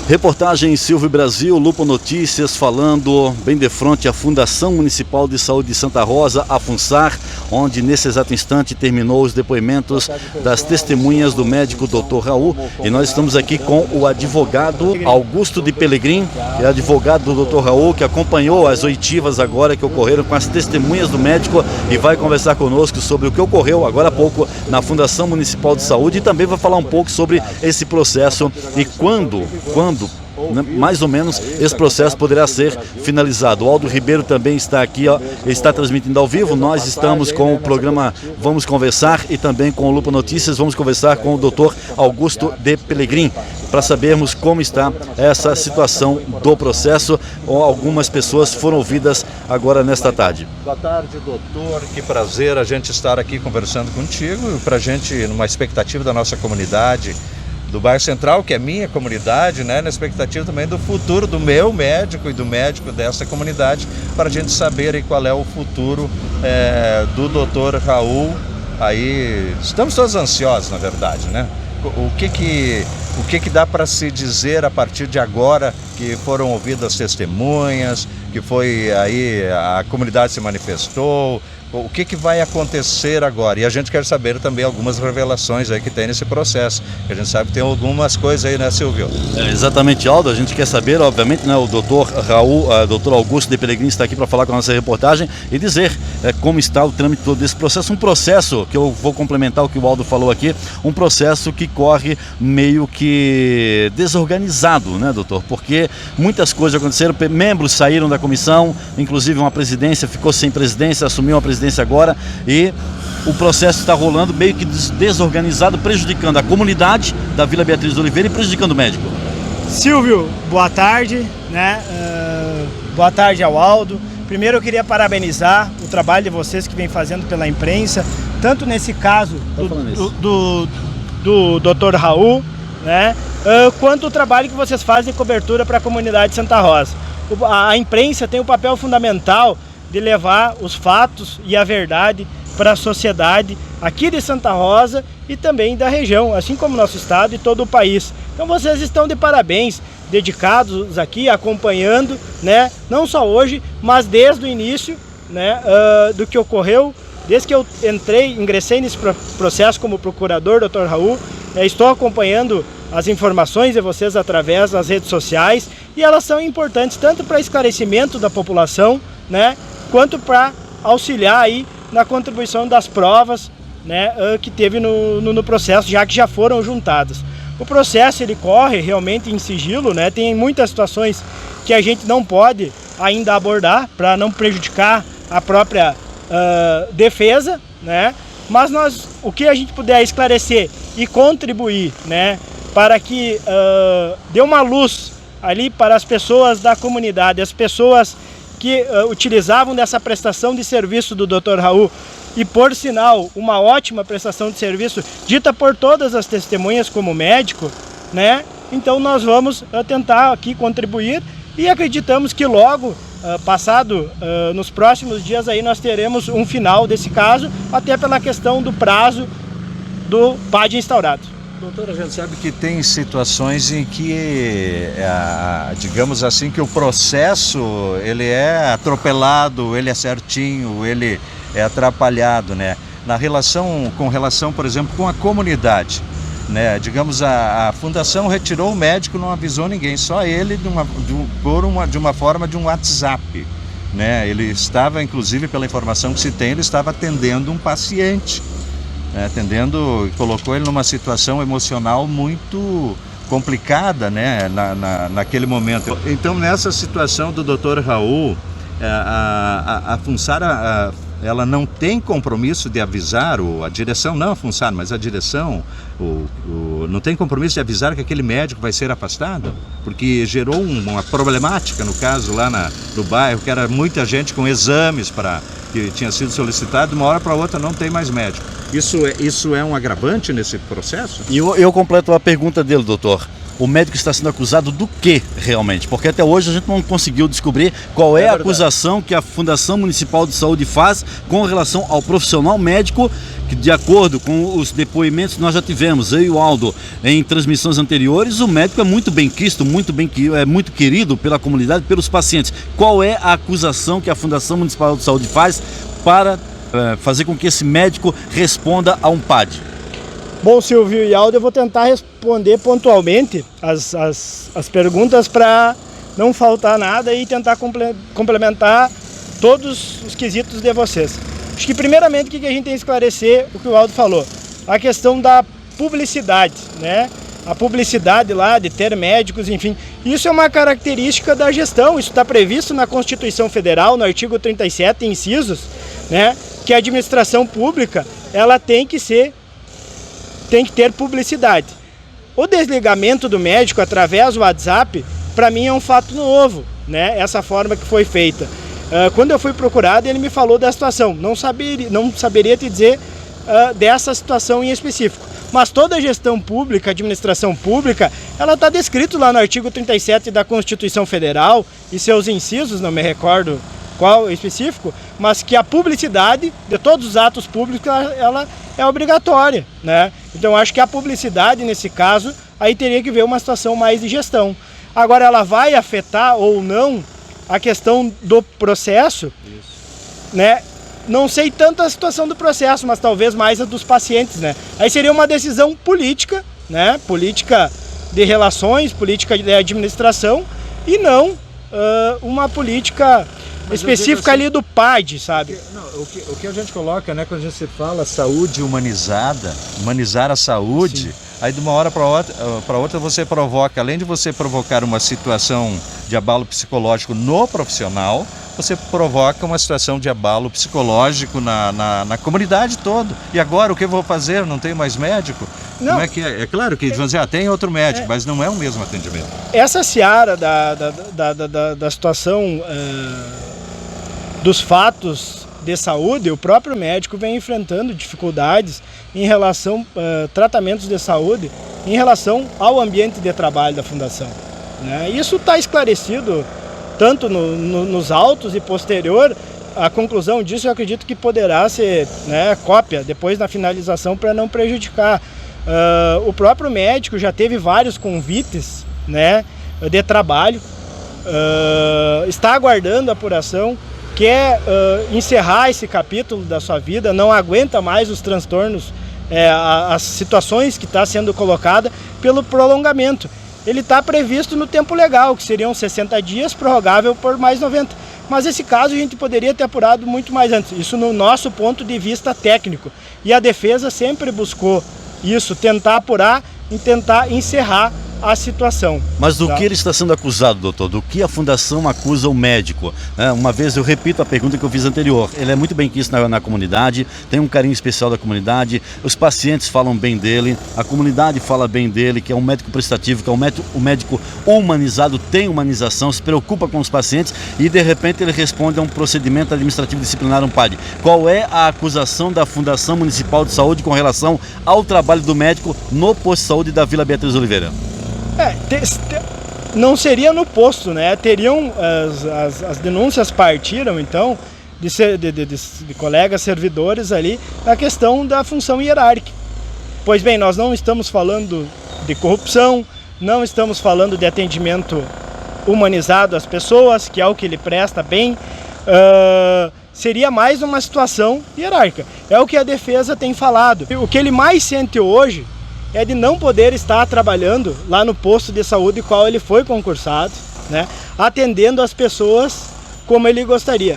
Reportagem Silvio Brasil, Lupo Notícias, falando bem de frente à Fundação Municipal de Saúde de Santa Rosa, a FUNSAR, onde nesse exato instante terminou os depoimentos das testemunhas do médico Dr. Raul. E nós estamos aqui com o advogado Augusto de Pelegrim, que é advogado do Dr. Raul, que acompanhou as oitivas agora que ocorreram com as testemunhas do médico e vai conversar conosco sobre o que ocorreu agora há pouco na Fundação Municipal de Saúde e também vai falar um pouco sobre esse processo e quando mais ou menos esse processo poderá ser finalizado. O Aldo Ribeiro também está aqui, está transmitindo ao vivo. Nós estamos com o programa Vamos Conversar e também com o Lupo Notícias. Vamos conversar com o Dr. Augusto de Pelegrim para sabermos como está essa situação do processo. Algumas pessoas foram ouvidas agora nesta tarde. Boa tarde, doutor. Que prazer a gente estar aqui conversando contigo, para a gente, numa expectativa da nossa comunidade, do bairro Central, que é minha comunidade, né, na expectativa também do futuro do meu médico e do médico dessa comunidade, para a gente saber aí qual é o futuro do Dr. Raul. Aí estamos todos ansiosos, na verdade, né? O que dá para se dizer a partir de agora que foram ouvidas testemunhas, que foi aí a comunidade se manifestou? O que vai acontecer agora? E a gente quer saber também algumas revelações aí que tem nesse processo. A gente sabe que tem algumas coisas aí, né, Silvio? Exatamente, Aldo. A gente quer saber, obviamente, né, o doutor Raul, doutor Augusto de Pelegrim está aqui para falar com a nossa reportagem e dizer como está o trâmite todo desse processo. Um processo que eu vou complementar o que o Aldo falou aqui, um processo que corre meio que desorganizado, né, doutor? Porque muitas coisas aconteceram, membros saíram da comissão, inclusive uma presidência ficou sem presidência, assumiu a presidência agora e o processo está rolando meio que desorganizado, prejudicando a comunidade da Vila Beatriz de Oliveira e prejudicando o médico. Silvio, boa tarde, né? Boa tarde ao Aldo. Primeiro eu queria parabenizar o trabalho de vocês que vem fazendo pela imprensa, tanto nesse caso do Dr. Raul, né? Quanto o trabalho que vocês fazem de cobertura para a comunidade de Santa Rosa. A imprensa tem um papel fundamental de levar os fatos e a verdade para a sociedade aqui de Santa Rosa e também da região, assim como nosso estado e todo o país. Então vocês estão de parabéns, dedicados aqui, acompanhando, né, não só hoje, mas desde o início, né, do que ocorreu, desde que eu ingressei nesse processo como procurador, Dr. Raul, estou acompanhando as informações de vocês através das redes sociais e elas são importantes tanto para esclarecimento da população, né, quanto para auxiliar aí na contribuição das provas, né, que teve no processo, já que já foram juntadas. O processo ele corre realmente em sigilo, né, tem muitas situações que a gente não pode ainda abordar para não prejudicar a própria defesa, né, mas o que a gente puder esclarecer e contribuir, né, para que dê uma luz ali para as pessoas da comunidade, as pessoas que utilizavam dessa prestação de serviço do Dr. Raul e, por sinal, uma ótima prestação de serviço dita por todas as testemunhas como médico, né? Então nós vamos tentar aqui contribuir e acreditamos que logo, nos próximos dias aí nós teremos um final desse caso, até pela questão do prazo do PAD instaurado. Doutor, a gente sabe que tem situações em que, digamos assim, que o processo ele é atropelado, ele é certinho, ele é atrapalhado, né? Com relação, por exemplo, com a comunidade, né? Digamos, a fundação retirou o médico, não avisou ninguém, só ele de uma forma de um WhatsApp, né? Ele estava, inclusive, pela informação que se tem, ele estava atendendo um paciente. Colocou ele numa situação emocional muito complicada, né, naquele momento. Então, nessa situação do Dr. Raul, a FUNSAR, ela não tem compromisso de avisar, a direção, não a FUNSAR, mas a direção, não tem compromisso de avisar que aquele médico vai ser afastado? Porque gerou uma problemática, no caso, lá no bairro, que era muita gente com exames que tinha sido solicitado, de uma hora para outra não tem mais médico. Isso é um agravante nesse processo? E eu completo a pergunta dele, doutor. o médico está sendo acusado do que realmente? Porque até hoje a gente não conseguiu descobrir qual é a acusação que a Fundação Municipal de Saúde faz com relação ao profissional médico, que de acordo com os depoimentos que nós já tivemos, eu e o Aldo, em transmissões anteriores, o médico é muito bem quisto, é muito querido pela comunidade, pelos pacientes. Qual é a acusação que a Fundação Municipal de Saúde faz para fazer com que esse médico responda a um PAD? Bom, Silvio e Aldo, eu vou tentar responder pontualmente as perguntas para não faltar nada e tentar complementar todos os quesitos de vocês. Acho que primeiramente o que a gente tem que esclarecer, o que o Aldo falou, a questão da publicidade, né? A publicidade lá de ter médicos, enfim, isso é uma característica da gestão, isso está previsto na Constituição Federal, no artigo 37, incisos, né? Que a administração pública, ela tem que ter publicidade. O desligamento do médico através do WhatsApp, para mim é um fato novo, né? Essa forma que foi feita. Quando eu fui procurado, ele me falou da situação. Não saberia te dizer dessa situação em específico. Mas toda a gestão pública, administração pública, ela está descrito lá no artigo 37 da Constituição Federal e seus incisos, não me recordo qual específico, mas que a publicidade de todos os atos públicos, ela é obrigatória, né? Então acho que a publicidade, nesse caso, aí teria que ver uma situação mais de gestão. Agora, ela vai afetar ou não a questão do processo, né? Não sei tanto a situação do processo, mas talvez mais a dos pacientes, né? Aí seria uma decisão política, né? Política de relações, política de administração, e não uma política específica assim, ali do PAD, sabe? O que a gente coloca, né, quando a gente fala saúde humanizada, humanizar a saúde, sim, aí de uma hora para outra você provoca, além de você provocar uma situação de abalo psicológico no profissional, você provoca uma situação de abalo psicológico na comunidade toda. E agora o que eu vou fazer? Não tenho mais médico? Não. Como é que é? É claro que vão dizer, tem outro médico, mas não é o mesmo atendimento. Essa seara da situação dos fatos de saúde, o próprio médico vem enfrentando dificuldades em relação a tratamentos de saúde, em relação ao ambiente de trabalho da Fundação, né? Isso está esclarecido tanto nos autos e posterior, a conclusão disso eu acredito que poderá ser, né, cópia depois na finalização para não prejudicar. O próprio médico já teve vários convites, né, de trabalho, está aguardando a apuração, quer encerrar esse capítulo da sua vida, não aguenta mais os transtornos, as situações que está sendo colocada pelo prolongamento. Ele está previsto no tempo legal, que seriam 60 dias, prorrogável por mais 90. Mas esse caso a gente poderia ter apurado muito mais antes. Isso no nosso ponto de vista técnico. E a defesa sempre buscou isso, tentar apurar e tentar encerrar a situação. Mas do que ele está sendo acusado, doutor? Do que a Fundação acusa o médico? Uma vez eu repito a pergunta que eu fiz anterior. Ele é muito bem quisto na comunidade, tem um carinho especial da comunidade, os pacientes falam bem dele, a comunidade fala bem dele, que é um médico prestativo, que é um médico humanizado, tem humanização, se preocupa com os pacientes e de repente ele responde a um procedimento administrativo disciplinar, um PAD. Qual é a acusação da Fundação Municipal de Saúde com relação ao trabalho do médico no posto de saúde da Vila Beatriz Oliveira? Não seria no posto, né? Teriam as denúncias partiram então de colegas servidores ali na questão da função hierárquica. Pois bem, nós não estamos falando de corrupção, não estamos falando de atendimento humanizado às pessoas, que é o que ele presta bem. Seria mais uma situação hierárquica. É o que a defesa tem falado. O que ele mais sente hoje é de não poder estar trabalhando lá no posto de saúde qual ele foi concursado, né, atendendo as pessoas como ele gostaria.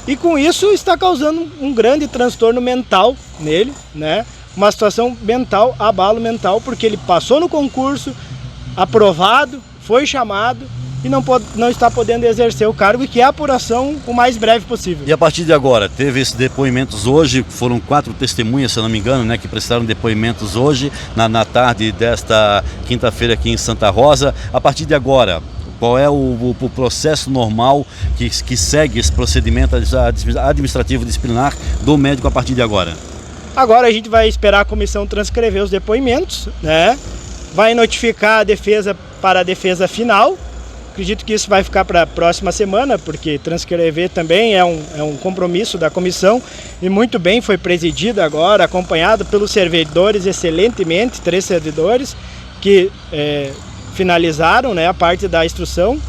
E com isso está causando um grande transtorno mental nele, né, uma situação mental, abalo mental, porque ele passou no concurso, aprovado, foi chamado e não está podendo exercer o cargo, e que é a apuração o mais breve possível. E a partir de agora, teve esses depoimentos hoje, foram 4 testemunhas, se eu não me engano, né, que prestaram depoimentos hoje, na tarde desta quinta-feira aqui em Santa Rosa. A partir de agora, qual é o processo normal que segue esse procedimento administrativo disciplinar do médico a partir de agora? Agora a gente vai esperar a comissão transcrever os depoimentos, né? Vai notificar a defesa para a defesa final. Acredito que isso vai ficar para a próxima semana, porque transcrever também é um compromisso da comissão, e muito bem, foi presidido agora, acompanhado pelos servidores excelentemente, 3 servidores que finalizaram, né, a parte da instrução,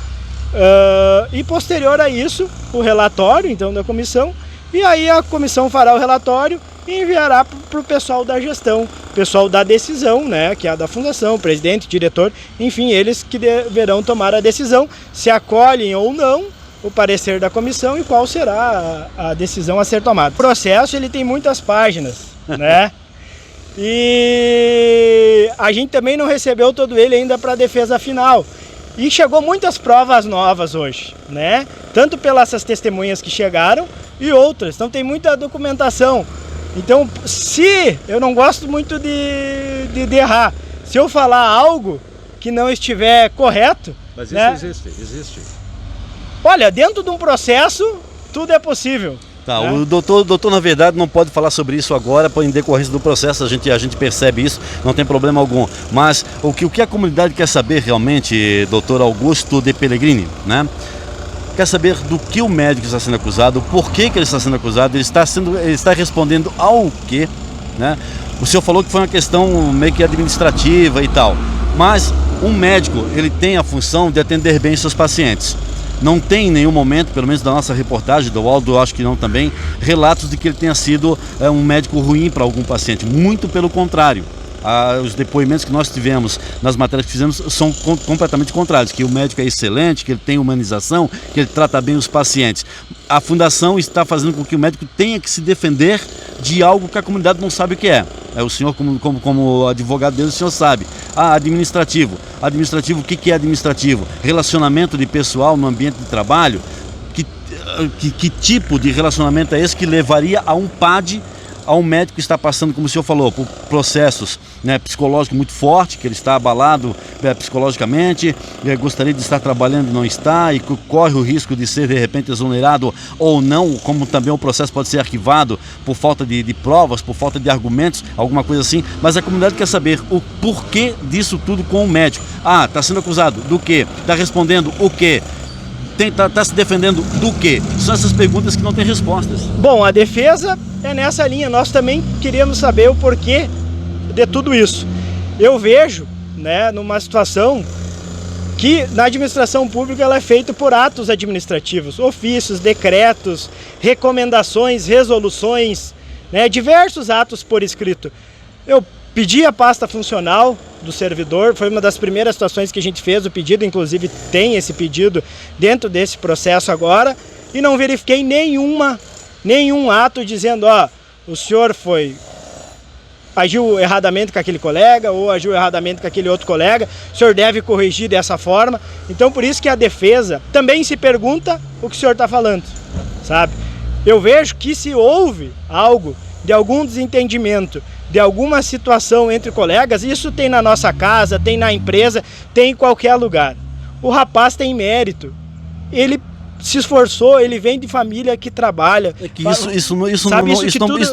e posterior a isso, o relatório então da comissão, e aí a comissão fará o relatório e enviará para o pessoal da gestão, pessoal da decisão, né, que é a da fundação, presidente, diretor, enfim, eles que deverão tomar a decisão, se acolhem ou não o parecer da comissão e qual será a decisão a ser tomada. O processo ele tem muitas páginas, né? E a gente também não recebeu todo ele ainda para a defesa final. E chegou muitas provas novas hoje, né? Tanto pelas essas testemunhas que chegaram e outras. Então tem muita documentação. Então, se eu não gosto muito de errar, se eu falar algo que não estiver correto... Mas né? Isso existe. Olha, dentro de um processo, tudo é possível. Tá, o doutor, na verdade, não pode falar sobre isso agora, em decorrência do processo, a gente percebe isso, não tem problema algum. Mas o que a comunidade quer saber realmente, doutor Augusto de Pellegrini, né? Quer saber do que o médico está sendo acusado, por que ele está sendo acusado, ele está respondendo ao quê, né? O senhor falou que foi uma questão meio que administrativa e tal, mas um médico, ele tem a função de atender bem seus pacientes. Não tem em nenhum momento, pelo menos da nossa reportagem, do Aldo, eu acho que não também, relatos de que ele tenha sido um médico ruim para algum paciente. Muito pelo contrário. Os depoimentos que nós tivemos nas matérias que fizemos são completamente contrários, que o médico é excelente, que ele tem humanização, que ele trata bem os pacientes. A fundação está fazendo com que o médico tenha que se defender de algo que a comunidade não sabe o que é. O senhor, como advogado dele, o senhor sabe. Administrativo. Administrativo, o que é administrativo? Relacionamento de pessoal no ambiente de trabalho? Que tipo de relacionamento é esse que levaria a um PAD, a um médico que está passando, como o senhor falou, por processos, né, psicológicos muito fortes, que ele está abalado psicologicamente, gostaria de estar trabalhando e não está, e corre o risco de ser de repente exonerado ou não, como também o processo pode ser arquivado por falta de provas, por falta de argumentos, alguma coisa assim. Mas a comunidade quer saber o porquê disso tudo com o médico. Está sendo acusado do quê? Está respondendo o quê? Está se defendendo do quê? São essas perguntas que não têm respostas. Bom, a defesa é nessa linha. Nós também queríamos saber o porquê de tudo isso. Eu vejo, né, numa situação que na administração pública ela é feita por atos administrativos, ofícios, decretos, recomendações, resoluções, né, diversos atos por escrito. Eu pedi a pasta funcional do servidor, foi uma das primeiras situações que a gente fez o pedido, inclusive tem esse pedido dentro desse processo agora, e não verifiquei nenhum ato dizendo, o senhor agiu erradamente com aquele colega, ou agiu erradamente com aquele outro colega, o senhor deve corrigir dessa forma. Então por isso que a defesa também se pergunta o que o senhor está falando, sabe? Eu vejo que se houve algo de algum desentendimento, de alguma situação entre colegas, isso tem na nossa casa, tem na empresa, tem em qualquer lugar. O rapaz tem mérito, ele se esforçou, ele vem de família que trabalha. Isso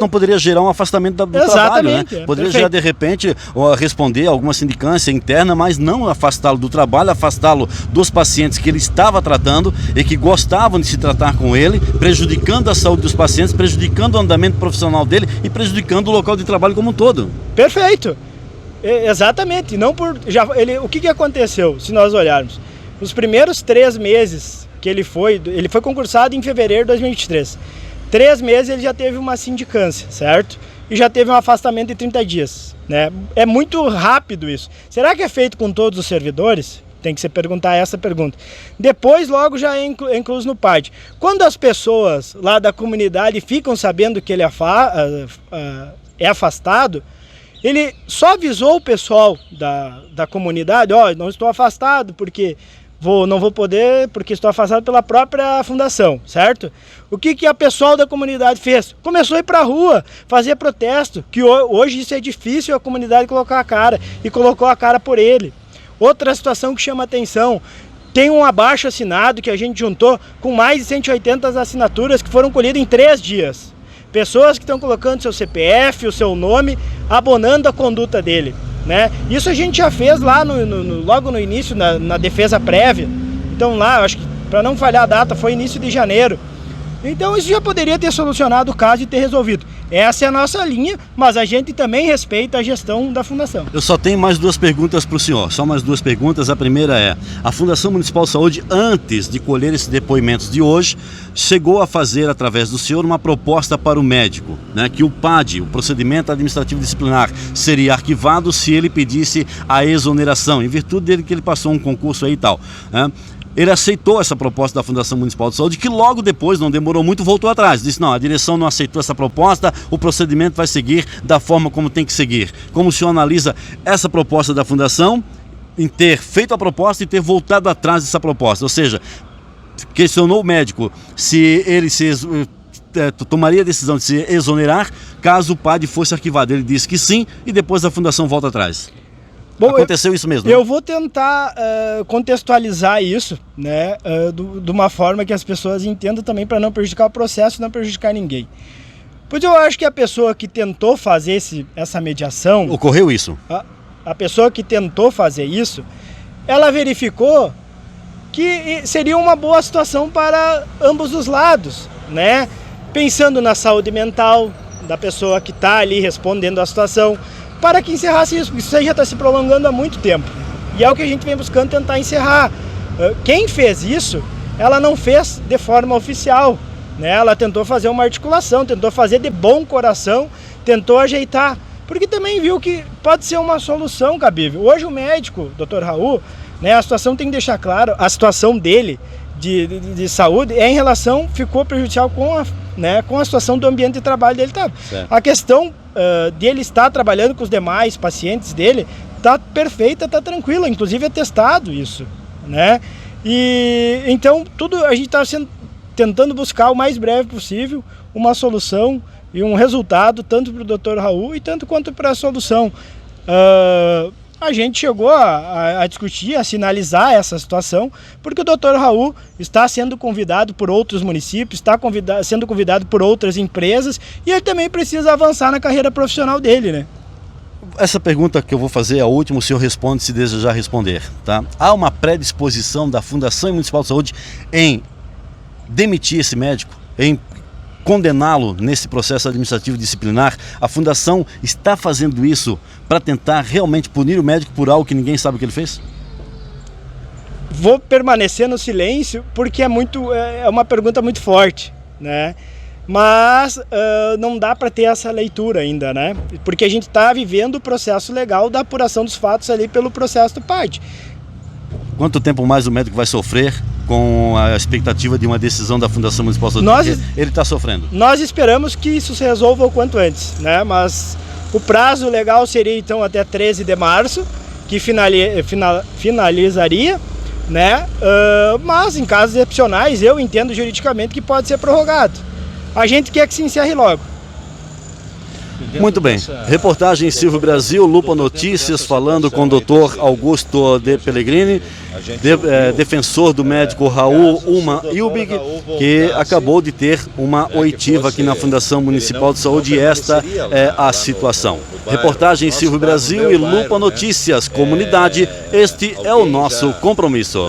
não poderia gerar um afastamento do trabalho, né? Poderia gerar, de repente, responder alguma sindicância interna, mas não afastá-lo do trabalho, afastá-lo dos pacientes que ele estava tratando e que gostavam de se tratar com ele, prejudicando a saúde dos pacientes, prejudicando o andamento profissional dele e prejudicando o local de trabalho como um todo. Perfeito. Exatamente. O que aconteceu, se nós olharmos? Nos primeiros 3 meses que ele foi concursado em fevereiro de 2023. 3 meses ele já teve uma sindicância, certo? E já teve um afastamento de 30 dias, né? É muito rápido isso. Será que é feito com todos os servidores? Tem que se perguntar essa pergunta. Depois, logo já é incluso no PAD. Quando as pessoas lá da comunidade ficam sabendo que ele é afastado, ele só avisou o pessoal da comunidade, não estou afastado porque... não vou poder, porque estou afastado pela própria fundação, certo? O que a pessoal da comunidade fez? Começou a ir para a rua, fazer protesto, que hoje isso é difícil a comunidade colocar a cara, e colocou a cara por ele. Outra situação que chama atenção, tem um abaixo assinado que a gente juntou com mais de 180 assinaturas que foram colhidas em 3 dias. Pessoas que estão colocando seu CPF, o seu nome, abonando a conduta dele. né? Isso a gente já fez lá logo no início, na defesa prévia. Então lá, eu acho que, para não falhar a data, foi início de janeiro. Então isso já poderia ter solucionado o caso e ter resolvido. Essa é a nossa linha, mas a gente também respeita a gestão da Fundação. Eu só tenho mais 2 perguntas para o senhor, só mais 2 perguntas. A primeira é, a Fundação Municipal de Saúde, antes de colher esses depoimentos de hoje, chegou a fazer, através do senhor, uma proposta para o médico, né, que o PAD, o procedimento administrativo disciplinar, seria arquivado se ele pedisse a exoneração, em virtude dele que ele passou um concurso aí e tal, né? Ele aceitou essa proposta da Fundação Municipal de Saúde, que logo depois, não demorou muito, voltou atrás. Disse, não, a direção não aceitou essa proposta, o procedimento vai seguir da forma como tem que seguir. Como o senhor analisa essa proposta da Fundação, em ter feito a proposta e ter voltado atrás dessa proposta? Ou seja, questionou o médico se ele tomaria a decisão de se exonerar caso o PAD fosse arquivado. Ele disse que sim e depois a Fundação volta atrás. Bom, aconteceu isso mesmo? Eu vou tentar contextualizar isso, né, de uma forma que as pessoas entendam também, para não prejudicar o processo e não prejudicar ninguém. Pois eu acho que a pessoa que tentou fazer essa mediação... Ocorreu isso? A pessoa que tentou fazer isso, ela verificou que seria uma boa situação para ambos os lados, né? Pensando na saúde mental da pessoa que está ali respondendo à situação, para que encerrasse isso, porque isso aí já está se prolongando há muito tempo. E é o que a gente vem buscando tentar encerrar. Quem fez isso, ela não fez de forma oficial, né? Ela tentou fazer uma articulação, tentou fazer de bom coração, tentou ajeitar, porque também viu que pode ser uma solução cabível. Hoje o médico, Dr. Raul, né, a situação tem que deixar claro, a situação dele de saúde é em relação, ficou prejudicial com a situação do ambiente de trabalho dele. A questão dele estar trabalhando com os demais pacientes dele está perfeita, está tranquila, inclusive é testado isso, né? E então tudo a gente está tentando buscar o mais breve possível uma solução e um resultado tanto para o Dr. Raul e tanto quanto para a solução. A gente chegou a discutir, a sinalizar essa situação, porque o Dr. Raul está sendo convidado por outros municípios, está sendo convidado por outras empresas, e ele também precisa avançar na carreira profissional dele, né? Essa pergunta que eu vou fazer é a última, o senhor responde se desejar responder, tá? Há uma predisposição da Fundação Municipal de Saúde em demitir esse médico, em condená-lo nesse processo administrativo disciplinar? A Fundação está fazendo isso para tentar realmente punir o médico por algo que ninguém sabe o que ele fez? Vou permanecer no silêncio porque é uma pergunta muito forte, né? Mas não dá para ter essa leitura ainda, né? Porque a gente está vivendo o processo legal da apuração dos fatos ali pelo processo do PAD. Quanto tempo mais o médico vai sofrer com a expectativa de uma decisão da Fundação Municipal de Saúde? Ele está sofrendo. Nós esperamos que isso se resolva o quanto antes, né? Mas o prazo legal seria então até 13 de março, que finalizaria, né? Mas em casos excepcionais, eu entendo juridicamente que pode ser prorrogado. A gente quer que se encerre logo. Muito bem. Reportagem Silvio Brasil, Lupa Notícias, falando com o Dr. Augusto de Pellegrini, defensor do médico Raul Uma Ilbig, que acabou de ter uma oitiva aqui na Fundação Municipal de Saúde, e esta é a situação. Reportagem Silvio Brasil e Lupa Notícias, comunidade, este é o nosso compromisso.